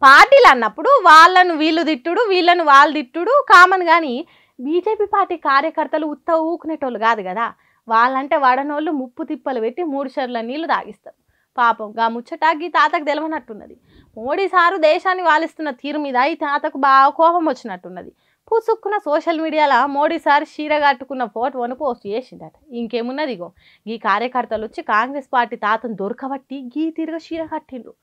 పార్టీలు అన్నప్పుడు వాళ్ళను వీళ్ళు తిట్టుడు వీళ్ళను వాళ్ళు తిట్టుడు కామన్. కానీ బీజేపీ పార్టీ కార్యకర్తలు ఉత్త ఊకునేటోళ్ళు కాదు కదా. వాళ్ళంటే వడనోళ్ళు ముప్పు తిప్పలు పెట్టి 3 షర్ల నీళ్లు తాగిస్తారు. పాపం గా ముచ్చటాగి తాతకు తెలవనట్టున్నది. మోడీ సారు దేశాన్ని వాలిస్తున్న తీరు మీద ఈ తాతకు బాగా కోపం వచ్చినట్టున్నది. పుసుక్కున సోషల్ మీడియాలో మోడీ సార్ చీర కట్టుకున్న ఫోటోను పోస్ట్ చేసిందట. ఇంకేమున్నదిగో ఈ కార్యకర్తలు వచ్చి కాంగ్రెస్ పార్టీ తాతను దొరకబట్టి గీ తిరగ చీర కట్టిండ్రు.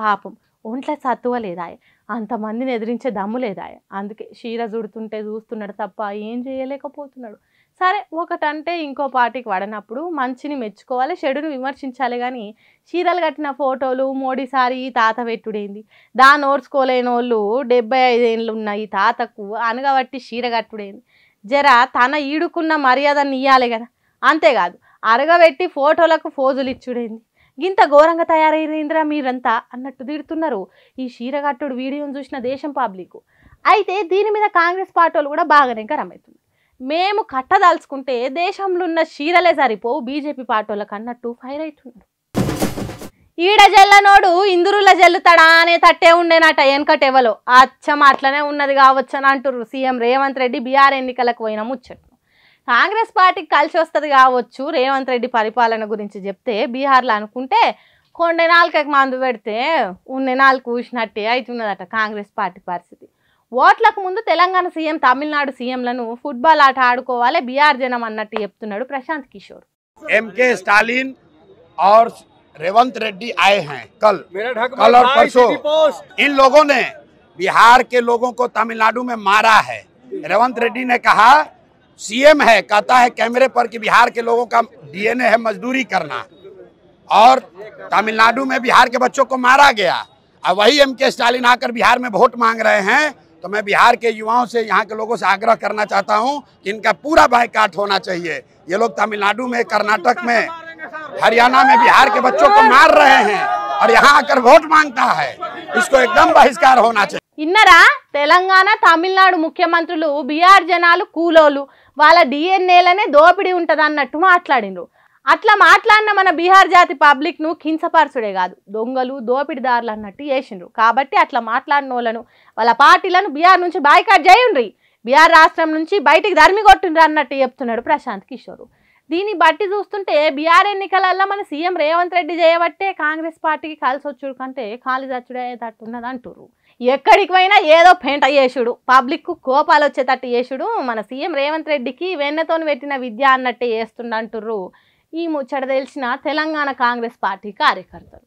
పాపం ఒంట్లో సత్తువ లేదాయ, అంతమందిని ఎదిరించే దమ్ము లేదాయ. అందుకే చీర చుడుతుంటే చూస్తున్నాడు తప్ప ఏం చేయలేకపోతున్నాడు. సరే ఒకటంటే ఇంకో పార్టీకి వడనప్పుడు మంచిని మెచ్చుకోవాలి, చెడుని విమర్శించాలి. కానీ చీరలు కట్టిన ఫోటోలు మోడీ సారి ఈ తాత పెట్టుడేంది? దాన్ని ఓడ్చుకోలేని వాళ్ళు 75 ఏళ్ళు ఉన్న ఈ తాతకు అనగబట్టి చీర కట్టుడేంది? జర తన ఈడుకున్న మర్యాదను ఇయ్యాలి కదా. అంతేకాదు అరగబెట్టి ఫోటోలకు ఫోజులు ఇచ్చుడేంది? గింత ఘోరంగా తయారైందిరా మీరంతా అన్నట్టు తిడుతున్నారు ఈ చీరగట్టుడు వీడియోను చూసిన దేశం పబ్లిక్. అయితే దీని మీద కాంగ్రెస్ పార్టీ వాళ్ళు కూడా బాగానే గరమవుతుంది. మేము కట్టదాల్చుకుంటే దేశంలో ఉన్న చీరలే సరిపోవు బీజేపీ పార్టీ వాళ్ళకి అన్నట్టు ఫైర్ అవుతున్నారు. ఈడ జల్లనోడు ఇందురుల జల్లుతాడా అనే తట్టే ఉండేనట వెనకటెవలో. అచ్చం అట్లనే ఉన్నది కావచ్చు అని అంటుర్రు సీఎం రేవంత్ రెడ్డి బీఆర్ ఎన్నికలకు పోయిన ముచ్చట్లు. కాంగ్రెస్ పార్టీకి కలిసి వస్తుంది కావచ్చు రేవంత్ రెడ్డి పరిపాలన గురించి చెప్తే బీహార్లో అనుకుంటే కొండే నాలుకకి మందు పెడితే ఉండే నాలుగు ఊసినట్టే అవుతున్నదట కాంగ్రెస్ పార్టీ పరిస్థితి. ఓట్లకు ముందు తెలంగాణ సీఎం తమిళనాడు సీఎంలను ఫుట్బాల్ ఆట ఆడుకోవాలి బీఆర్ జనం అన్నట్టు చెప్తున్నాడు ప్రశాంత్ కిషోర్. एमके स्टालिन और रेवंत रेड्डी आए हैं कल और परसों। इन लोगों ने बिहार के लोगों को तमिलनाडु में मारा है। रेवंत रेड्डी ने कहा सीएम है, कहता है कैमरे पर कि बिहार के लोगों का डीएनए है मजदूरी करना, और तमिलनाडु में बिहार के बच्चों को मारा गया। अब वही एमके स्टालिन आकर बिहार में वोट मांग रहे हैं। तो मैं बिहार के युवाओं से, यहाँ के लोगों से आग्रह करना चाहता हूँ कि इनका पूरा बायकाट होना चाहिए। ये लोग तमिलनाडु में, कर्नाटक में, हरियाणा में बिहार के बच्चों को मार रहे हैं और यहाँ आकर वोट मांगता है, इसको एकदम बहिष्कार होना चाहिए। ఇన్నరా తెలంగాణ తమిళనాడు ముఖ్యమంత్రులు బీఆర్ జనాలు కూలోలు, వాళ్ళ డిఎన్ఏలనే దోపిడీ ఉంటుంది అన్నట్టు మాట్లాడిండ్రు. అట్లా మాట్లాడిన మన బీహార్ జాతి పబ్లిక్ను కించపరచుడే కాదు దొంగలు దోపిడిదారులు అన్నట్టు చేసిండ్రు. కాబట్టి అట్లా మాట్లాడిన వాళ్ళను వాళ్ళ పార్టీలను బీహార్ నుంచి బాయ్కాట్ చేయండ్రి, బీహార్ రాష్ట్రం నుంచి బయటికి ధర్మి కొట్టిండ్రు అన్నట్టు చెప్తున్నాడు ప్రశాంత్ కిషోర్. దీన్ని బట్టి చూస్తుంటే బీఆర్ ఎన్నికలలో మన సీఎం రేవంత్ రెడ్డి చేయబట్టే కాంగ్రెస్ పార్టీకి కలిసి వచ్చుడు కంటే ఖాళీ చచ్చుడేటట్టున్నది అంటుర్రు. ఎక్కడికి పోయినా ఏదో పెంట చేసుడు, పబ్లిక్ కోపాలు వచ్చేటట్టు చేసుడు మన సీఎం రేవంత్ రెడ్డికి వెన్నతోని పెట్టిన విద్య అన్నట్టే చేస్తుండంటుర్రు ఈ ముచ్చట తెలిసిన తెలంగాణ కాంగ్రెస్ పార్టీ కార్యకర్తలు.